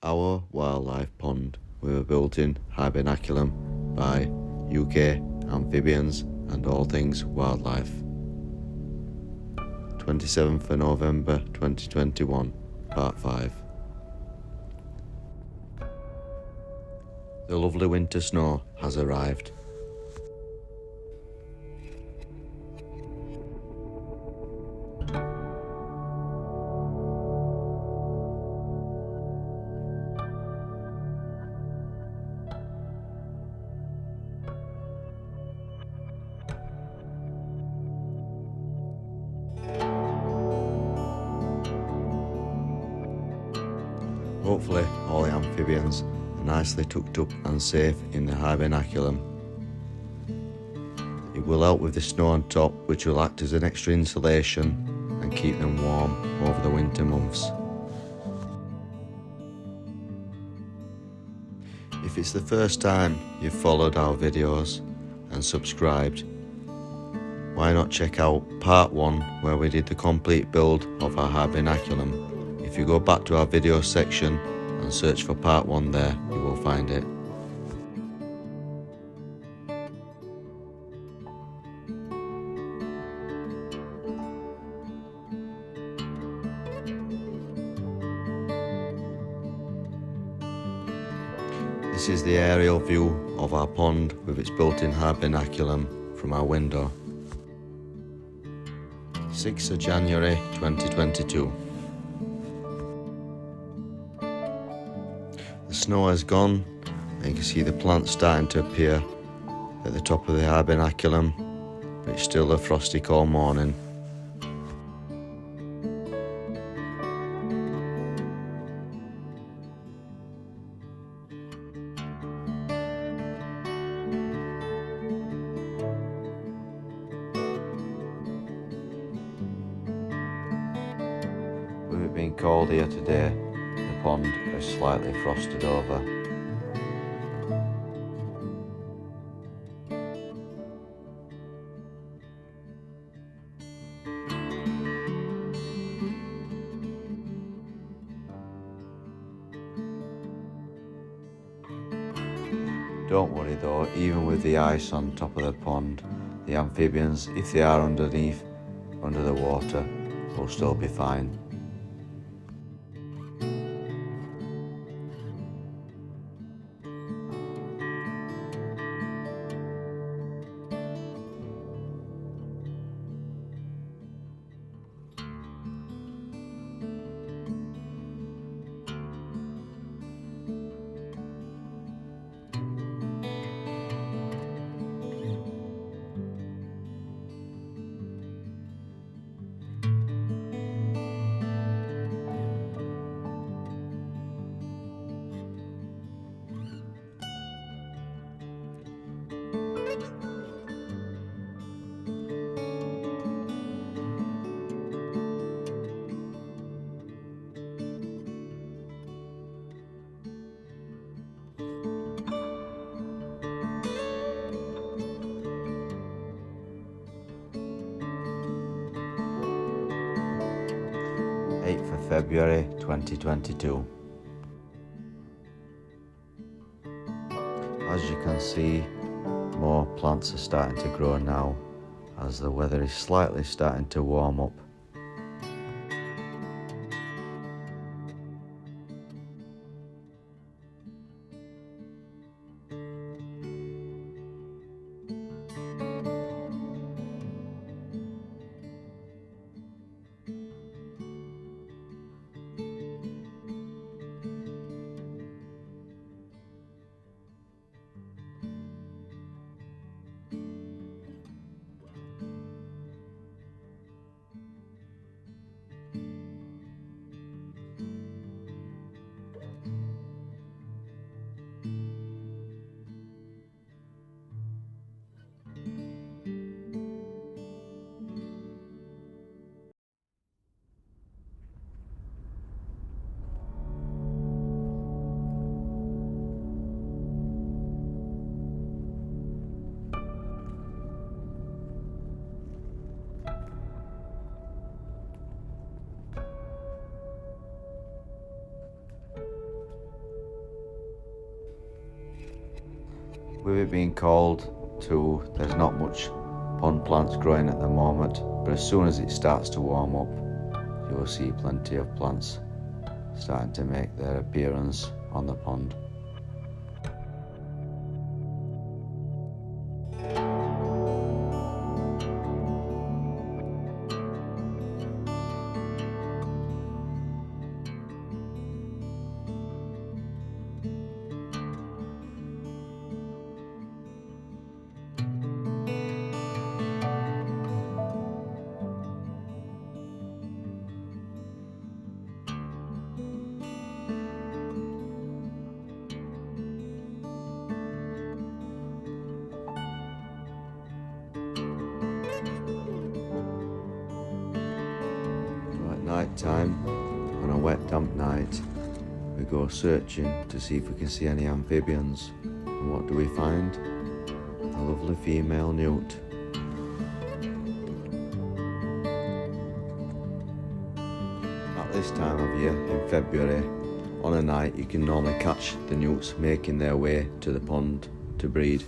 Our wildlife pond with a built-in hibernaculum by UK Amphibians and All Things Wildlife. 27th of November 2021, Part 5. The lovely winter snow has arrived. Hopefully all the amphibians are nicely tucked up and safe in the hibernaculum. It will help with the snow on top, which will act as an extra insulation and keep them warm over the winter months. If it's the first time you've followed our videos and subscribed, why not check out part 1 where we did the complete build of our hibernaculum. If you go back to our video section and search for part 1 there, you will find it. This is the aerial view of our pond with its built-in hibernaculum from our window. 6th of January 2022. The snow has gone and you can see the plants starting to appear at the top of the hibernaculum, but it's still a frosty cold morning. With it being cold here today, the pond is slightly frosted over. Don't worry though, even with the ice on top of the pond, the amphibians, if they are under the water, will still be fine. February 2022. As you can see, more plants are starting to grow now as the weather is slightly starting to warm up. With it being cold too, there's not much pond plants growing at the moment, but as soon as it starts to warm up, you will see plenty of plants starting to make their appearance on the pond. Night time, on a wet damp night, we go searching to see if we can see any amphibians, and what do we find? A lovely female newt. At this time of year, in February, on a night you can normally catch the newts making their way to the pond to breed.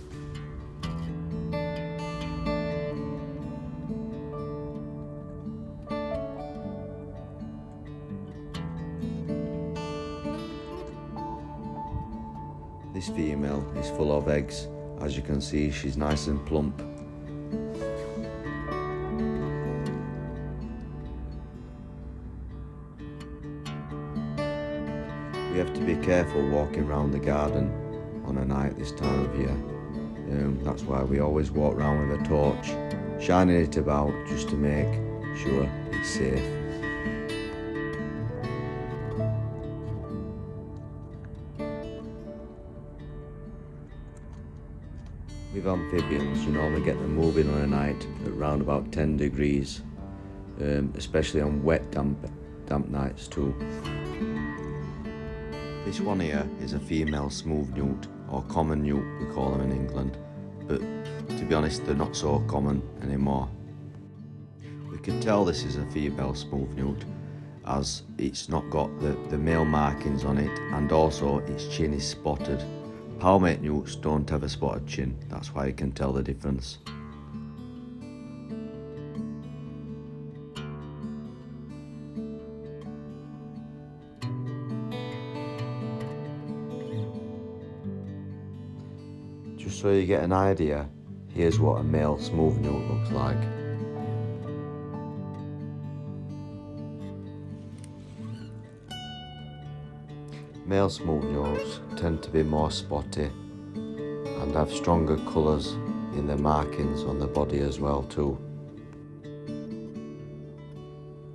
This female is full of eggs. As you can see, she's nice and plump. We have to be careful walking around the garden on a night this time of year. That's why we always walk around with a torch, shining it about just to make sure it's safe. With amphibians, you normally get them moving on a night at around about 10 degrees, especially on wet, damp nights too. This one here is a female smooth newt, or common newt we call them in England, but to be honest they're not so common anymore. We can tell this is a female smooth newt as it's not got the male markings on it, and also its chin is spotted. Palmate newts don't have a spotted chin, that's why you can tell the difference. Just so you get an idea, here's what a male smooth newt looks like. Male smooth newts tend to be more spotty and have stronger colours in their markings on the body as well too.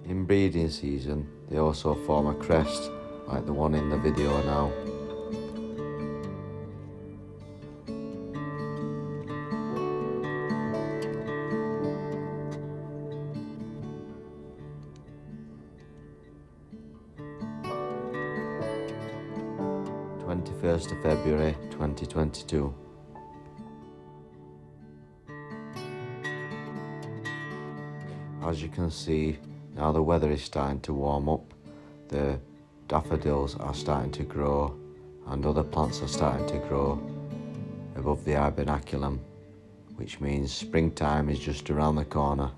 In breeding season, they also form a crest like the one in the video now. First of February 2022. As you can see, now the weather is starting to warm up, the daffodils are starting to grow and other plants are starting to grow above the hibernaculum, which means springtime is just around the corner.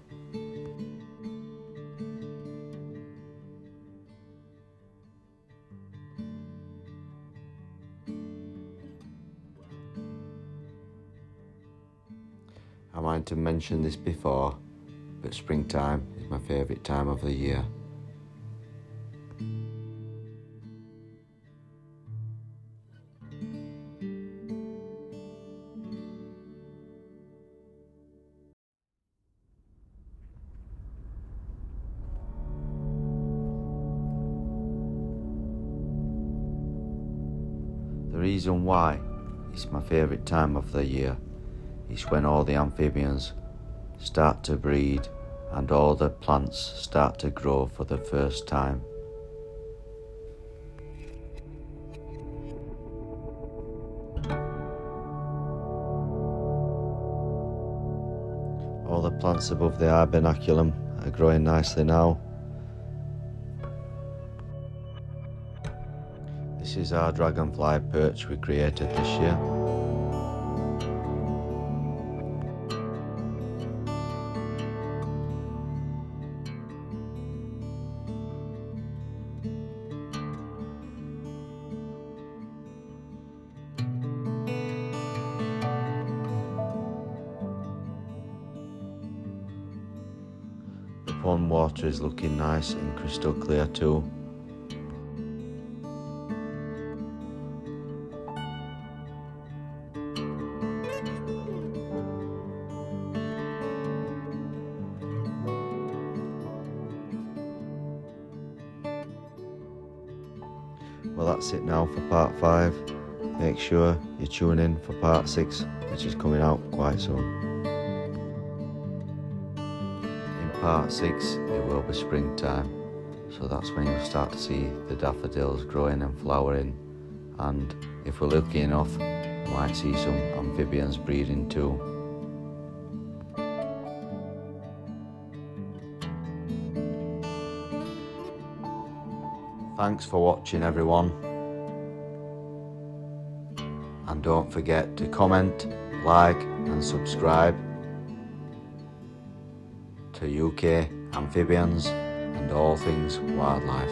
I wanted to mention this before, but springtime is my favourite time of the year. The reason why it's my favourite time of the year is when all the amphibians start to breed and all the plants start to grow for the first time. All the plants above the hibernaculum are growing nicely now. This is our dragonfly perch we created this year. pond water is looking nice and crystal clear too. Well, that's it now for part 5. Make sure you tune in for part 6, which is coming out quite soon. In part 6 it will be springtime, so that's when you'll start to see the daffodils growing and flowering, and if we're lucky enough we might see some amphibians breeding too. Thanks for watching everyone, and don't forget to comment, like and subscribe to UK Amphibians and all things wildlife.